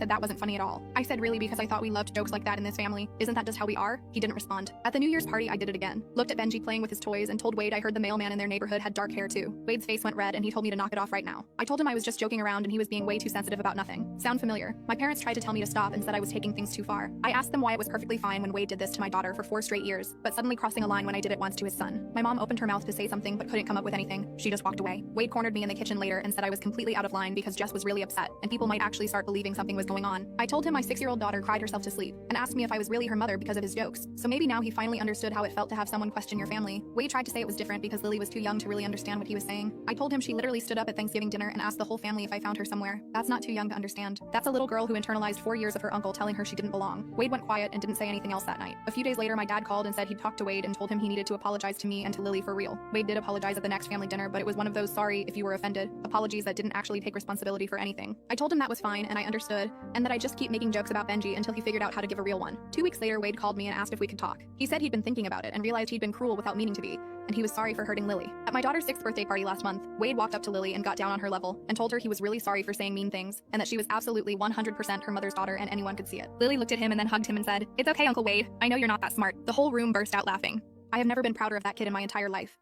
said that wasn't funny at all. I said really because I thought we loved jokes like that in this family. Isn't that just how we are? He didn't respond. At the New Year's party, I did it again. Looked at Benji playing with his toys and told Wade I heard the mailman in their neighborhood had dark hair too. Wade's face went red and he told me to knock it off right now. I told him I was just joking around and he was being way too sensitive about nothing. Sound familiar? My parents tried to tell me to stop and said I was taking things too far. I asked them why it was perfectly fine when Wade did this to my daughter for 4 straight years, but suddenly crossing a line when I did it once to his son. My mom opened her mouth to say something but couldn't come up with anything. She just walked away. Wade cornered me in the kitchen later and said I was completely out of line because Jess was really upset and people might actually start believing something was going on. I told him my 6-year-old daughter cried herself to sleep and asked me if I was really her mother because of his jokes. So maybe now he finally understood how it felt to have someone question your family. Wade tried to say it was different because Lily was too young to really understand what he was saying. I told him she literally stood up at Thanksgiving dinner and asked the whole family if I found her somewhere. That's not too young to understand. That's a little girl who internalized 4 years of her uncle telling her she didn't belong. Wade went quiet and didn't say anything else that night. A few days later, my dad called and said he'd talked to Wade and told him he needed to apologize to me and to Lily for real. Wade did apologize at the next family dinner, but it was one of those sorry if you were offended apologies that didn't actually take responsibility for anything. I told him that was fine and I understood, and that I just keep making jokes about Benji until he figured out how to give a real one. 2 weeks later, Wade called me and asked if we could talk. He said he'd been thinking about it and realized he'd been cruel without meaning to be, and he was sorry for hurting Lily. At my daughter's 6th birthday party last month, Wade walked up to Lily and got down on her level and told her he was really sorry for saying mean things and that she was absolutely 100% her mother's daughter and anyone could see it. Lily looked at him and then hugged him and said, "It's okay, Uncle Wade. I know you're not that smart." The whole room burst out laughing. I have never been prouder of that kid in my entire life.